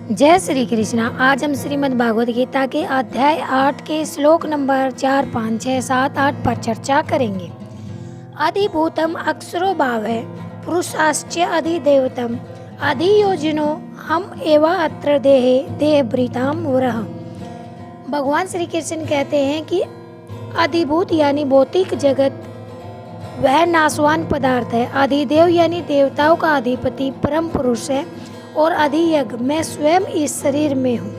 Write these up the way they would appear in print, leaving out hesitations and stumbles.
जय श्री कृष्णा। आज हम श्रीमद् भागवत गीता के अध्याय 8 के श्लोक नंबर 4, 5, 6, 7, 8 पर चर्चा करेंगे। अधिभूतम अक्षरो भावः पुरुषाश्च अधिदेवतम अधियोजनो हम एवा अत्र देहे देहभृताम वरः। भगवान श्री कृष्ण कहते हैं कि अधिभूत यानी भौतिक जगत वह नाशवान पदार्थ है। अधिदेव यानी देवताओं का अधिपति परम पुरुष है और अधियज्ञ मैं स्वयं इस शरीर में हूँ।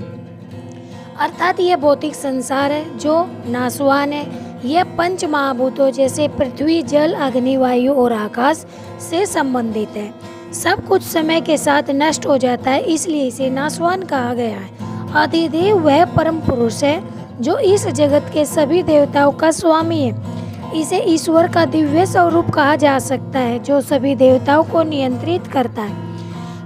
अर्थात यह भौतिक संसार है जो नाशवान है। यह पंच महाभूतों जैसे पृथ्वी, जल, अग्नि, वायु और आकाश से संबंधित है। सब कुछ समय के साथ नष्ट हो जाता है, इसलिए इसे नाशवान कहा गया है। अधिदेव वह परम पुरुष है जो इस जगत के सभी देवताओं का स्वामी है। इसे ईश्वर का दिव्य स्वरूप कहा जा सकता है जो सभी देवताओं को नियंत्रित करता है।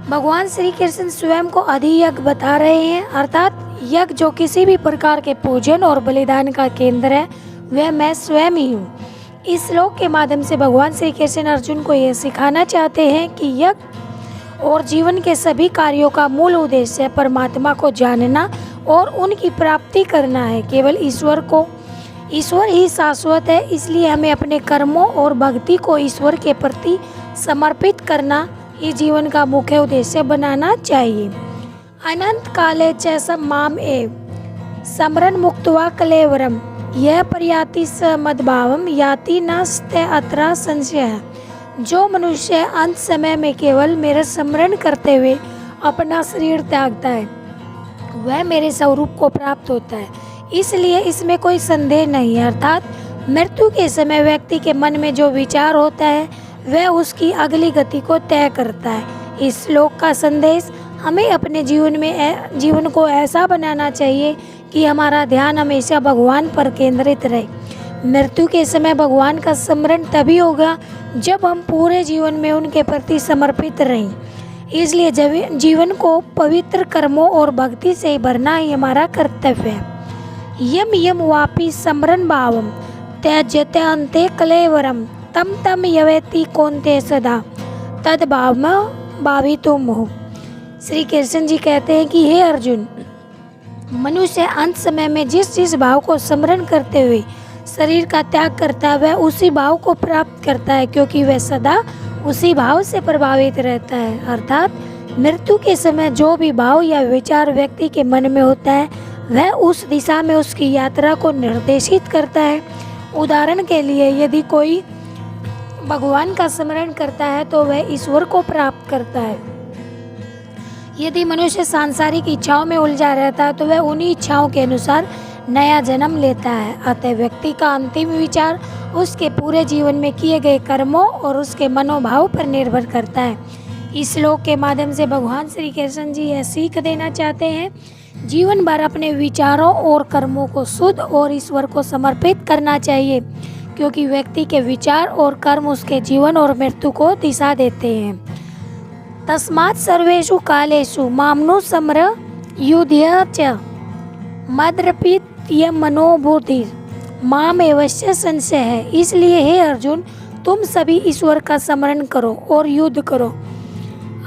भगवान श्री कृष्ण स्वयं को अधियज्ञ बता रहे हैं, अर्थात यज्ञ जो किसी भी प्रकार के पूजन और बलिदान का केंद्र है वह मैं स्वयं ही हूँ। इस श्लोक के माध्यम से भगवान श्री कृष्ण अर्जुन को यह सिखाना चाहते हैं कि यज्ञ और जीवन के सभी कार्यों का मूल उद्देश्य परमात्मा को जानना और उनकी प्राप्ति करना है। केवल ईश्वर ही शाश्वत है, इसलिए हमें अपने कर्मों और भक्ति को ईश्वर के प्रति समर्पित करना ही जीवन का मुख्य उद्देश्य बनाना चाहिए। अनंत काले च माम एव स्मरन् मुक्त्वा कलेवरम यह प्रयाति स मद्भावम याति नास्ते अत्र संशयः। जो मनुष्य अंत समय में केवल मेरा स्मरण करते हुए अपना शरीर त्यागता है वह मेरे स्वरूप को प्राप्त होता है, इसलिए इसमें कोई संदेह नहीं है। अर्थात मृत्यु के समय व्यक्ति के मन में जो विचार होता है वह उसकी अगली गति को तय करता है। इस श्लोक का संदेश हमें अपने जीवन को ऐसा बनाना चाहिए कि हमारा ध्यान हमेशा भगवान पर केंद्रित रहे। मृत्यु के समय भगवान का स्मरण तभी होगा जब हम पूरे जीवन में उनके प्रति समर्पित रहें। इसलिए जीवन को पवित्र कर्मों और भक्ति से भरना ही हमारा कर्तव्य है। यम यम वापि स्मरण भावम त्यजते अन्ते कलेवरम तम तम यवेति कौन्ते सदा तद भावितो मोह। श्री कृष्ण जी कहते हैं कि हे अर्जुन, मनुष्य अंत समय में जिस भाव को स्मरण करते हुए शरीर का त्याग करता है वह उसी भाव को प्राप्त करता है, क्योंकि वह सदा उसी भाव से प्रभावित रहता है। अर्थात मृत्यु के समय जो भी भाव या विचार व्यक्ति के मन में होता है वह उस दिशा में उसकी यात्रा को निर्देशित करता है। उदाहरण के लिए यदि कोई भगवान का स्मरण करता है तो वह ईश्वर को प्राप्त करता है। यदि मनुष्य सांसारिक इच्छाओं में उलझा रहता है तो वह उन्हीं इच्छाओं के अनुसार नया जन्म लेता है। अतः व्यक्ति का अंतिम विचार उसके पूरे जीवन में किए गए कर्मों और उसके मनोभाव पर निर्भर करता है। इस श्लोक के माध्यम से भगवान श्री कृष्ण जी यह सीख देना चाहते हैं, जीवन भर अपने विचारों और कर्मों को शुद्ध और ईश्वर को समर्पित करना चाहिए, क्योंकि व्यक्ति के विचार और कर्म उसके जीवन और मृत्यु को दिशा देते हैं। तस्मात् सर्वेषु कालेषु मामनु समर युध्य च मद्रपित य मनोबुद्धि माम एवस्य संशय है। इसलिए हे अर्जुन, तुम सभी ईश्वर का स्मरण करो और युद्ध करो।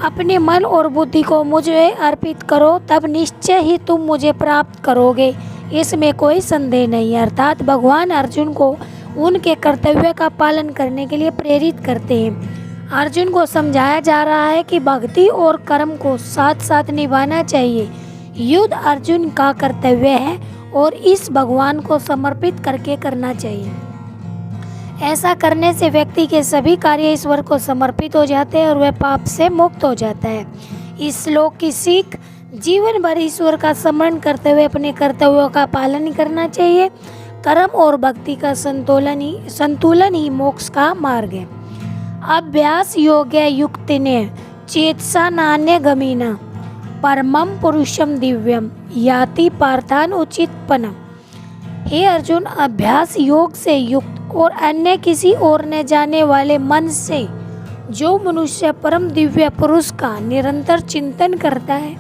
अपने मन और बुद्धि को मुझे अर्पित करो, तब निश्चय ही तुम मुझे प्राप्त करोगे, इसमें कोई संदेह नहीं। अर्थात भगवान अर्जुन को उनके कर्तव्य का पालन करने के लिए प्रेरित करते हैं। अर्जुन को समझाया जा रहा है कि भक्ति और कर्म को साथ साथ निभाना चाहिए। युद्ध अर्जुन का कर्तव्य है और इस भगवान को समर्पित करके करना चाहिए। ऐसा करने से व्यक्ति के सभी कार्य ईश्वर को समर्पित हो जाते हैं और वह पाप से मुक्त हो जाता है। इस श्लोक की सीख, जीवन भर ईश्वर का स्मरण करते हुए अपने कर्तव्यों का पालन करना चाहिए। कर्म और भक्ति का संतुलन ही मोक्ष का मार्ग है। अभ्यास योग्य युक्तिने चेतसा नान्य गमीना परमम पुरुषम दिव्यम याति पार्थान उचितपनम। हे अर्जुन, अभ्यास योग से युक्त और अन्य किसी और न जाने वाले मन से जो मनुष्य परम दिव्य पुरुष का निरंतर चिंतन करता है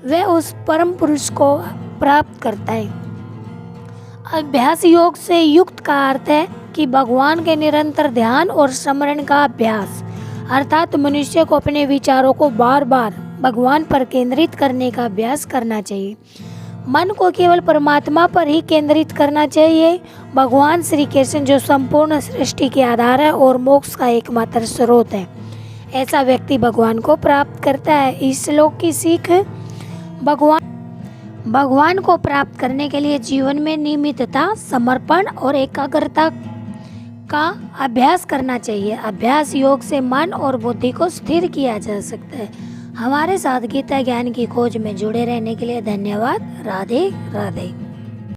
वह उस परम पुरुष को प्राप्त करता है। अभ्यास योग से युक्त का अर्थ है कि भगवान के निरंतर ध्यान और स्मरण का अभ्यास। अर्थात मनुष्य को अपने विचारों को बार बार भगवान पर केंद्रित करने का अभ्यास करना चाहिए। मन को केवल परमात्मा पर ही केंद्रित करना चाहिए। भगवान श्री कृष्ण जो संपूर्ण सृष्टि के आधार है और मोक्ष का एकमात्र स्रोत है, ऐसा व्यक्ति भगवान को प्राप्त करता है। इस श्लोक की सीख भगवान को प्राप्त करने के लिए जीवन में नियमितता, समर्पण और एकाग्रता का अभ्यास करना चाहिए। अभ्यास योग से मन और बुद्धि को स्थिर किया जा सकता है। हमारे साथ गीता ज्ञान की खोज में जुड़े रहने के लिए धन्यवाद। राधे राधे।